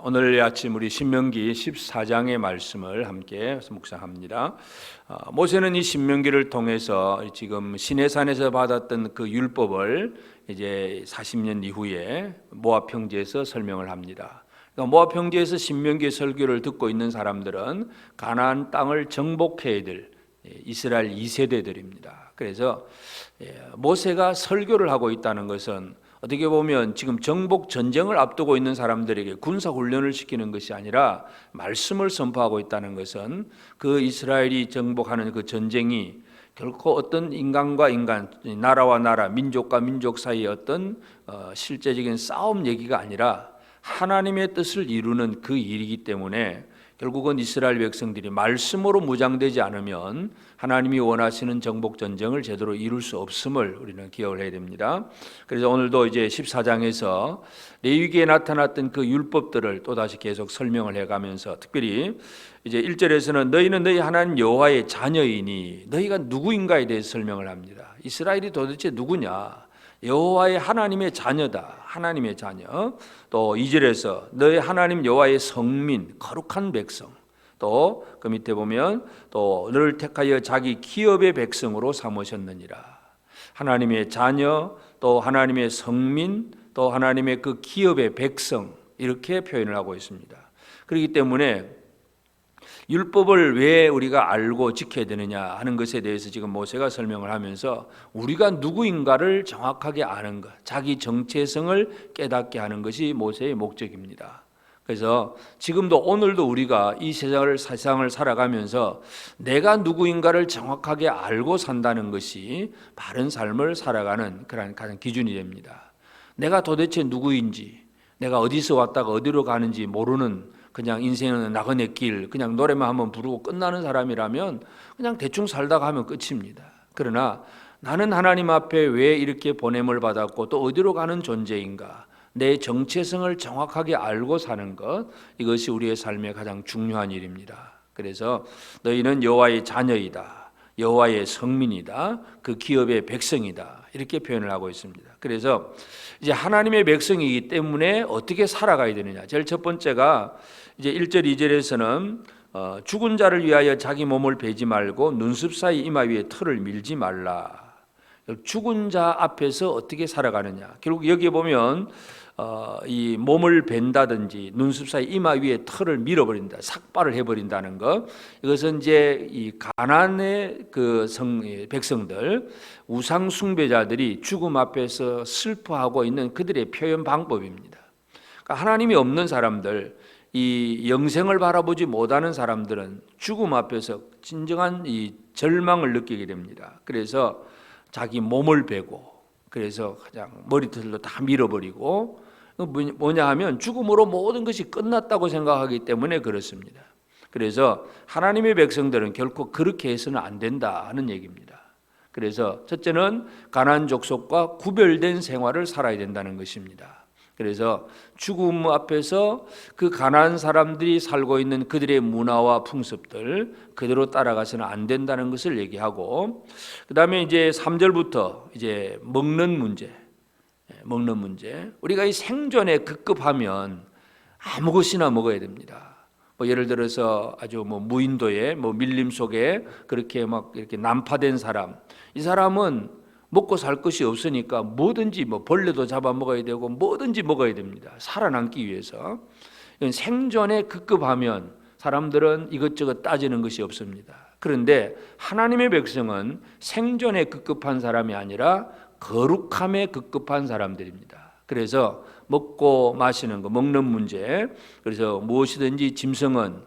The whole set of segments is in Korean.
오늘 아침 우리 신명기 14장의 말씀을 함께 묵상합니다. 모세는 이 신명기를 통해서 지금 시내산에서 받았던 그 율법을 이제 40년 이후에 모압 평지에서 설명을 합니다. 그러니까 모압 평지에서 신명기 설교를 듣고 있는 사람들은 가나안 땅을 정복해야 될 이스라엘 2세대들입니다. 그래서 모세가 설교를 하고 있다는 것은 어떻게 보면 지금 정복 전쟁을 앞두고 있는 사람들에게 군사 훈련을 시키는 것이 아니라 말씀을 선포하고 있다는 것은 그 이스라엘이 정복하는 그 전쟁이 결코 어떤 인간과 인간, 나라와 나라, 민족과 민족 사이의 어떤 실제적인 싸움 얘기가 아니라 하나님의 뜻을 이루는 그 일이기 때문에 결국은 이스라엘 백성들이 말씀으로 무장되지 않으면 하나님이 원하시는 정복 전쟁을 제대로 이룰 수 없음을 우리는 기억을 해야 됩니다. 그래서 오늘도 이제 14장에서 레위기에 나타났던 그 율법들을 또다시 계속 설명을 해가면서 특별히 이제 1절에서는 너희는 너희 하나님 여호와의 자녀이니 너희가 누구인가에 대해서 설명을 합니다. 이스라엘이 도대체 누구냐? 여호와의 하나님의 자녀다. 하나님의 자녀. 또 2절에서 너희 하나님 여호와의 성민, 거룩한 백성. 또 그 밑에 보면 또 너를 택하여 자기 기업의 백성으로 삼으셨느니라. 하나님의 자녀, 또 하나님의 성민, 또 하나님의 그 기업의 백성, 이렇게 표현을 하고 있습니다. 그렇기 때문에 율법을 왜 우리가 알고 지켜야 되느냐 하는 것에 대해서 지금 모세가 설명을 하면서 우리가 누구인가를 정확하게 아는 것, 자기 정체성을 깨닫게 하는 것이 모세의 목적입니다. 그래서 지금도 오늘도 우리가 이 세상을 살아가면서 내가 누구인가를 정확하게 알고 산다는 것이 바른 삶을 살아가는 그런 가장 기준이 됩니다. 내가 도대체 누구인지, 내가 어디서 왔다가 어디로 가는지 모르는 그냥 인생은 나그네 길, 그냥 노래만 한번 부르고 끝나는 사람이라면 그냥 대충 살다가 하면 끝입니다. 그러나 나는 하나님 앞에 왜 이렇게 보냄을 받았고 또 어디로 가는 존재인가, 내 정체성을 정확하게 알고 사는 것, 이것이 우리의 삶의 가장 중요한 일입니다. 그래서 너희는 여호와의 자녀이다, 여호와의 성민이다, 그 기업의 백성이다, 이렇게 표현을 하고 있습니다. 그래서 이제 하나님의 백성이기 때문에 어떻게 살아가야 되느냐. 제일 첫 번째가 이제 1절 2절에서는 죽은 자를 위하여 자기 몸을 베지 말고 눈썹 사이 이마 위에 털을 밀지 말라. 죽은 자 앞에서 어떻게 살아가느냐. 결국 여기에 보면 이 몸을 벤다든지 눈썹 사이 이마 위에 털을 밀어버린다, 삭발을 해버린다는 것. 이것은 이제 이 가나안의 그 백성들, 우상 숭배자들이 죽음 앞에서 슬퍼하고 있는 그들의 표현 방법입니다. 그러니까 하나님이 없는 사람들, 이 영생을 바라보지 못하는 사람들은 죽음 앞에서 진정한 이 절망을 느끼게 됩니다. 그래서 자기 몸을 베고, 그래서 그냥 머리털도 다 밀어버리고, 뭐냐 하면 죽음으로 모든 것이 끝났다고 생각하기 때문에 그렇습니다. 그래서 하나님의 백성들은 결코 그렇게 해서는 안 된다 하는 얘기입니다. 그래서 첫째는 가나안 족속과 구별된 생활을 살아야 된다는 것입니다. 그래서 죽음 앞에서 그 가나안 사람들이 살고 있는 그들의 문화와 풍습들 그대로 따라가서는 안 된다는 것을 얘기하고, 그 다음에 이제 3절부터 이제 먹는 문제. 우리가 이 생존에 급급하면 아무 것이나 먹어야 됩니다. 뭐 예를 들어서 아주 무인도에 밀림 속에 그렇게 막 이렇게 난파된 사람, 이 사람은 먹고 살 것이 없으니까 뭐든지 벌레도 잡아 먹어야 되고 뭐든지 먹어야 됩니다. 살아남기 위해서. 생존에 급급하면 사람들은 이것저것 따지는 것이 없습니다. 그런데 하나님의 백성은 생존에 급급한 사람이 아니라 거룩함에 급급한 사람들입니다. 그래서 먹고 마시는 거, 먹는 문제, 그래서 무엇이든지 짐승은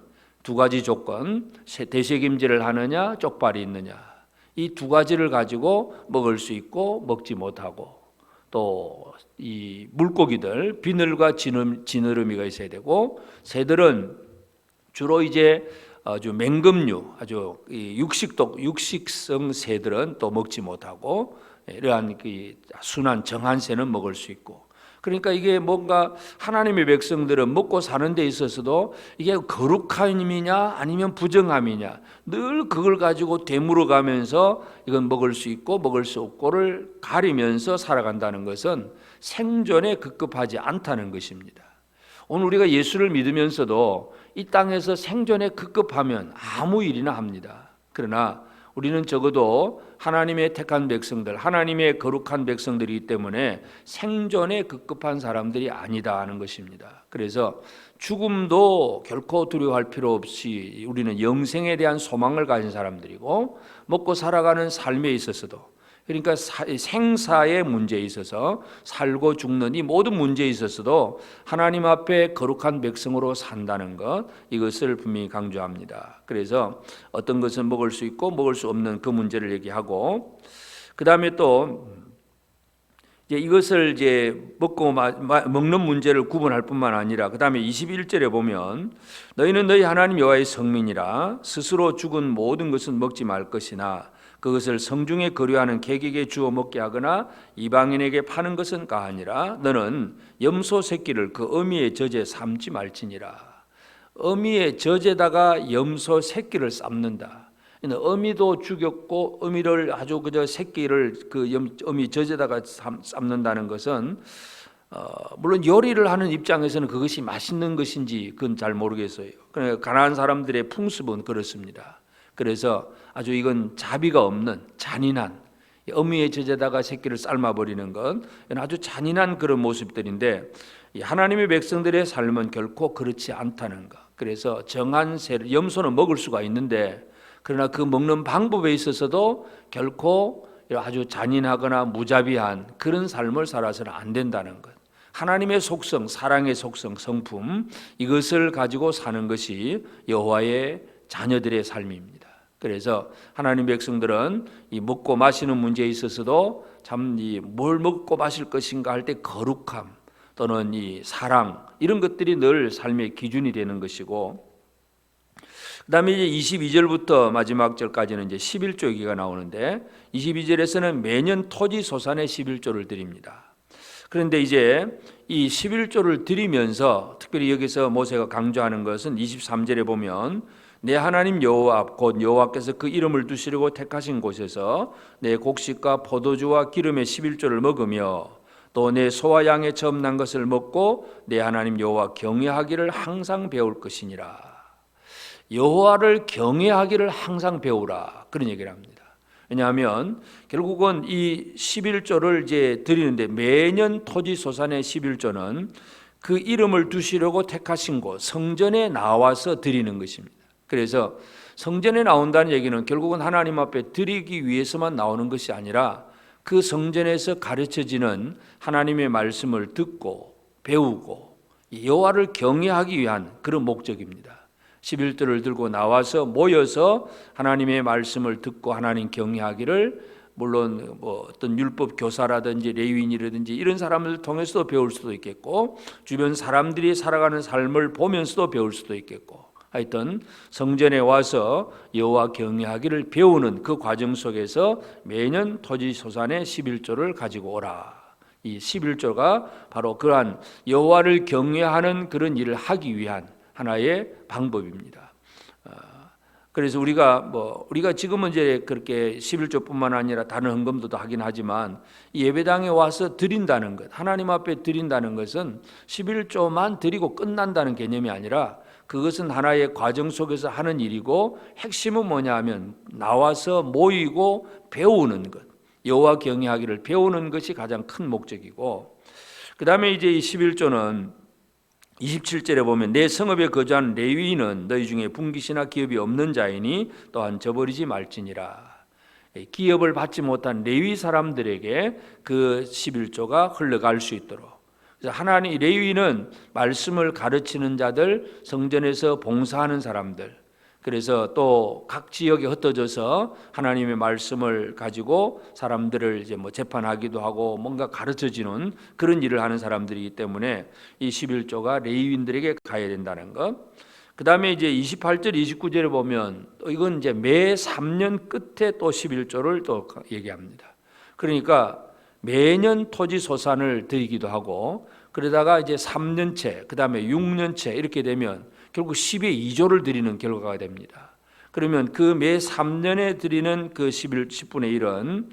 두 가지 조건, 대책임질을 하느냐 쪽발이 있느냐, 이 두 가지를 가지고 먹을 수 있고 먹지 못하고, 또 이 물고기들 비늘과 지느러미가 있어야 되고, 새들은 주로 이제 아주 맹금류, 아주 육식성 새들은 또 먹지 못하고, 이러한 순한 정한 새는 먹을 수 있고, 그러니까 이게 뭔가 하나님의 백성들은 먹고 사는 데 있어서도 이게 거룩함이냐 아니면 부정함이냐 늘 그걸 가지고 되물어 가면서 이건 먹을 수 있고 먹을 수 없고를 가리면서 살아간다는 것은 생존에 급급하지 않다는 것입니다. 오늘 우리가 예수를 믿으면서도 이 땅에서 생존에 급급하면 아무 일이나 합니다. 그러나 우리는 적어도 하나님의 택한 백성들, 하나님의 거룩한 백성들이기 때문에 생존에 급급한 사람들이 아니다 하는 것입니다. 그래서 죽음도 결코 두려워할 필요 없이 우리는 영생에 대한 소망을 가진 사람들이고, 먹고 살아가는 삶에 있어서도, 그러니까 생사의 문제에 있어서 살고 죽는 이 모든 문제에 있어서도 하나님 앞에 거룩한 백성으로 산다는 것, 이것을 분명히 강조합니다. 그래서 어떤 것은 먹을 수 있고 먹을 수 없는 그 문제를 얘기하고, 그 다음에 또 이것을 먹고 먹는 문제를 구분할 뿐만 아니라 그 다음에 21절에 보면 너희는 너희 하나님 여호와의 성민이라 스스로 죽은 모든 것은 먹지 말 것이나 그것을 성중에 거류하는 객에게 주어 먹게 하거나 이방인에게 파는 것은 가하니라. 너는 염소 새끼를 그 어미의 젖에 삶지 말지니라. 어미의 젖에다가 염소 새끼를 삶는다. 어미도 죽였고 어미를 아주 그저 새끼를 그 어미 젖에다가 삶는다는 것은 물론 요리를 하는 입장에서는 그것이 맛있는 것인지 그건 잘 모르겠어요. 그러니까 가난한 사람들의 풍습은 그렇습니다. 그래서 아주 이건 자비가 없는 잔인한, 어미의 젖에다가 새끼를 삶아버리는 건 아주 잔인한 그런 모습들인데, 하나님의 백성들의 삶은 결코 그렇지 않다는 것. 그래서 정한 염소는 먹을 수가 있는데, 그러나 그 먹는 방법에 있어서도 결코 아주 잔인하거나 무자비한 그런 삶을 살아서는 안 된다는 것. 하나님의 속성, 사랑의 속성, 성품, 이것을 가지고 사는 것이 여호와의 자녀들의 삶입니다. 그래서 하나님 백성들은 이 먹고 마시는 문제에 있어서도 참 뭘 먹고 마실 것인가 할 때 거룩함 또는 이 사랑, 이런 것들이 늘 삶의 기준이 되는 것이고, 그 다음에 이제 22절부터 마지막 절까지는 이제 11조 얘기가 나오는데, 22절에서는 매년 토지 소산의 11조를 드립니다. 그런데 이제 이 11조를 드리면서 특별히 여기서 모세가 강조하는 것은 23절에 보면 내 하나님 여호와 곧 여호와께서 그 이름을 두시려고 택하신 곳에서 내 곡식과 포도주와 기름의 11조를 먹으며 또 내 소와 양의 처음 난 것을 먹고 내 하나님 여호와 경외하기를 항상 배울 것이니라. 여호와를 경외하기를 항상 배우라, 그런 얘기를 합니다. 왜냐하면 결국은 이 11조를 이제 드리는데, 매년 토지 소산의 11조는 그 이름을 두시려고 택하신 곳 성전에 나와서 드리는 것입니다. 그래서 성전에 나온다는 얘기는 결국은 하나님 앞에 드리기 위해서만 나오는 것이 아니라 그 성전에서 가르쳐지는 하나님의 말씀을 듣고 배우고 여호와를 경외하기 위한 그런 목적입니다. 11조를 들고 나와서 모여서 하나님의 말씀을 듣고 하나님 경외하기를, 물론 어떤 율법 교사라든지 레위인이라든지 이런 사람들을 통해서도 배울 수도 있겠고, 주변 사람들이 살아가는 삶을 보면서도 배울 수도 있겠고, 하여튼 성전에 와서 여호와 경외하기를 배우는 그 과정 속에서 매년 토지 소산의 11조를 가지고 오라. 이 11조가 바로 그러한 여호와를 경외하는 그런 일을 하기 위한 하나의 방법입니다. 그래서 우리가 지금은 이제 그렇게 11조뿐만 아니라 다른 헌금도 하긴 하지만, 이 예배당에 와서 드린다는 것, 하나님 앞에 드린다는 것은 11조만 드리고 끝난다는 개념이 아니라 그것은 하나의 과정 속에서 하는 일이고, 핵심은 뭐냐 하면 나와서 모이고 배우는 것, 여호와 경외하기를 배우는 것이 가장 큰 목적이고, 그 다음에 이제 이 11조는 27절에 보면 내 성읍에 거주하는 레위인은 너희 중에 분깃이나 기업이 없는 자이니 또한 저버리지 말지니라. 기업을 받지 못한 레위 사람들에게 그 11조가 흘러갈 수 있도록. 그래서 하나님, 레위인은 말씀을 가르치는 자들, 성전에서 봉사하는 사람들, 그래서 또 각 지역에 흩어져서 하나님의 말씀을 가지고 사람들을 이제 재판하기도 하고 뭔가 가르쳐주는 그런 일을 하는 사람들이기 때문에 이 11조가 레위인들에게 가야 된다는 것. 그 다음에 이제 28절, 29절에 보면 이건 이제 매 3년 끝에 또 11조를 또 얘기합니다. 그러니까 매년 토지 소산을 드리기도 하고, 그러다가 이제 3년째, 그 다음에 6년째 이렇게 되면 결국 10의 2조를 드리는 결과가 됩니다. 그러면 그 매 3년에 드리는 그 10분의 1은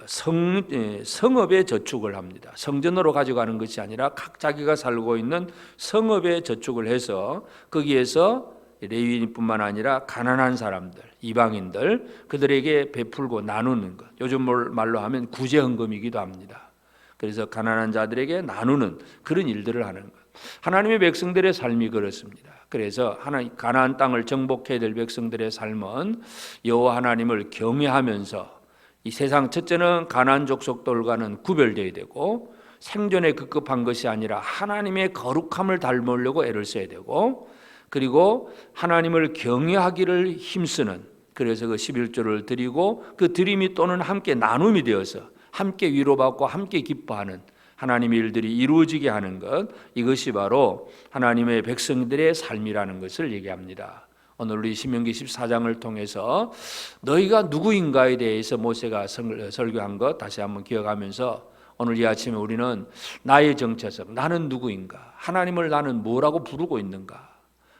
성읍에 저축을 합니다. 성전으로 가져가는 것이 아니라 각 자기가 살고 있는 성읍에 저축을 해서 거기에서 레위인뿐만 아니라 가난한 사람들, 이방인들 그들에게 베풀고 나누는 것. 요즘 말로 하면 구제헌금이기도 합니다. 그래서 가난한 자들에게 나누는 그런 일들을 하는 것. 하나님의 백성들의 삶이 그렇습니다. 그래서 가나안 땅을 정복해야 될 백성들의 삶은 여호와 하나님을 경외하면서 이 세상 첫째는 가나안 족속들과는 구별되어야 되고 생존에 급급한 것이 아니라 하나님의 거룩함을 닮으려고 애를 써야 되고 그리고 하나님을 경외하기를 힘쓰는 그래서 그 11조를 드리고 그 드림이 또는 함께 나눔이 되어서 함께 위로받고 함께 기뻐하는 하나님의 일들이 이루어지게 하는 것 이것이 바로 하나님의 백성들의 삶이라는 것을 얘기합니다. 오늘 우리 신명기 14장을 통해서 너희가 누구인가에 대해서 모세가 설교한 것 다시 한번 기억하면서 오늘 이 아침에 우리는 나의 정체성, 나는 누구인가, 하나님을 나는 뭐라고 부르고 있는가,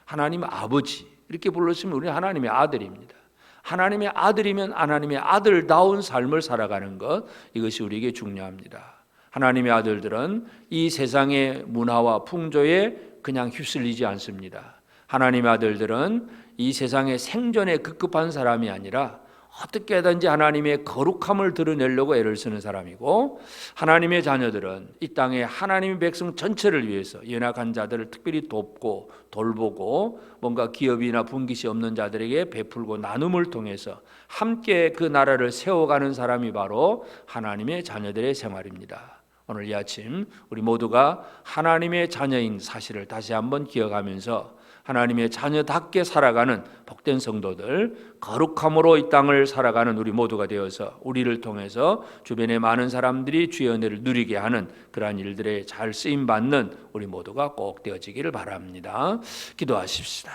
하나님 아버지 이렇게 불렀으면 우리는 하나님의 아들입니다. 하나님의 아들이면 하나님의 아들다운 삶을 살아가는 것 이것이 우리에게 중요합니다. 하나님의 아들들은 이 세상의 문화와 풍조에 그냥 휩쓸리지 않습니다. 하나님의 아들들은 이 세상의 생존에 급급한 사람이 아니라 어떻게든지 하나님의 거룩함을 드러내려고 애를 쓰는 사람이고 하나님의 자녀들은 이 땅에 하나님의 백성 전체를 위해서 연약한 자들을 특별히 돕고 돌보고 뭔가 기업이나 분깃이 없는 자들에게 베풀고 나눔을 통해서 함께 그 나라를 세워가는 사람이 바로 하나님의 자녀들의 생활입니다. 오늘 이 아침 우리 모두가 하나님의 자녀인 사실을 다시 한번 기억하면서 하나님의 자녀답게 살아가는 복된 성도들, 거룩함으로 이 땅을 살아가는 우리 모두가 되어서 우리를 통해서 주변의 많은 사람들이 주의 은혜를 누리게 하는 그러한 일들에 잘 쓰임받는 우리 모두가 꼭 되어지기를 바랍니다. 기도하십시다.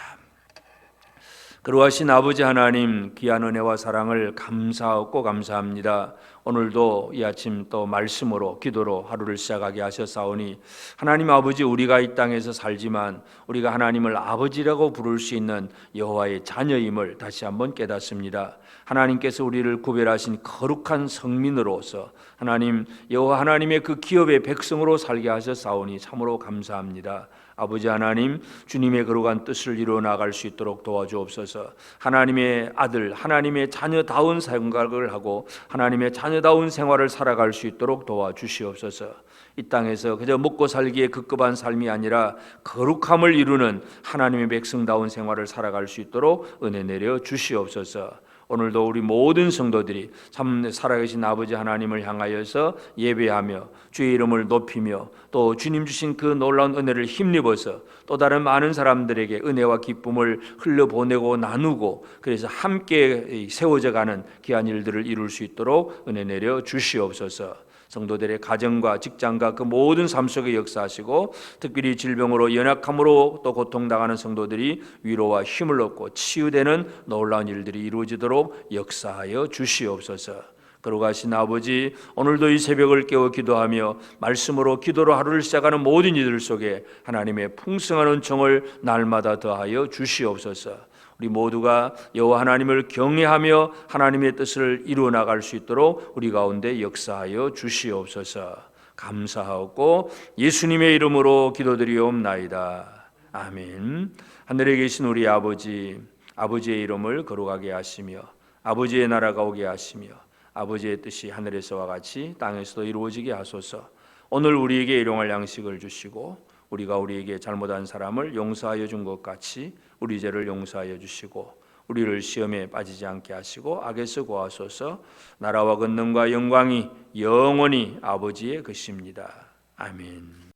그러하신 아버지 하나님 귀한 은혜와 사랑을 감사하고 감사합니다. 오늘도 이 아침 또 말씀으로 기도로 하루를 시작하게 하셨사오니 하나님 아버지 우리가 이 땅에서 살지만 우리가 하나님을 아버지라고 부를 수 있는 여호와의 자녀임을 다시 한번 깨닫습니다. 하나님께서 우리를 구별하신 거룩한 성민으로서 하나님 여호와 하나님의 그 기업의 백성으로 살게 하셨사오니 참으로 감사합니다. 아버지 하나님 주님의 거룩한 뜻을 이루어 나갈 수 있도록 도와주옵소서. 하나님의 아들 하나님의 자녀다운 생각을 하고 하나님의 자녀다운 생활을 살아갈 수 있도록 도와주시옵소서. 이 땅에서 그저 먹고 살기에 급급한 삶이 아니라 거룩함을 이루는 하나님의 백성다운 생활을 살아갈 수 있도록 은혜 내려 주시옵소서. 오늘도 우리 모든 성도들이 참 살아계신 아버지 하나님을 향하여서 예배하며 주의 이름을 높이며 또 주님 주신 그 놀라운 은혜를 힘입어서 또 다른 많은 사람들에게 은혜와 기쁨을 흘려보내고 나누고 그래서 함께 세워져가는 귀한 일들을 이룰 수 있도록 은혜 내려 주시옵소서. 성도들의 가정과 직장과 그 모든 삶 속에 역사하시고 특별히 질병으로 연약함으로 또 고통당하는 성도들이 위로와 힘을 얻고 치유되는 놀라운 일들이 이루어지도록 역사하여 주시옵소서. 거룩하신 아버지 오늘도 이 새벽을 깨워 기도하며 말씀으로 기도로 하루를 시작하는 모든 이들 속에 하나님의 풍성한 은총을 날마다 더하여 주시옵소서. 우리 모두가 여호와 하나님을 경외하며 하나님의 뜻을 이루어 나갈 수 있도록 우리 가운데 역사하여 주시옵소서. 감사하고 예수님의 이름으로 기도드리옵나이다. 아멘. 하늘에 계신 우리 아버지, 아버지의 이름을 거룩하게 하시며 아버지의 나라가 오게 하시며 아버지의 뜻이 하늘에서와 같이 땅에서도 이루어지게 하소서. 오늘 우리에게 일용할 양식을 주시고 우리가 우리에게 잘못한 사람을 용서하여 준 것 같이 우리 죄를 용서하여 주시고 우리를 시험에 빠지지 않게 하시고 악에서 구하소서. 나라와 권능과 영광이 영원히 아버지의 것입니다. 아멘.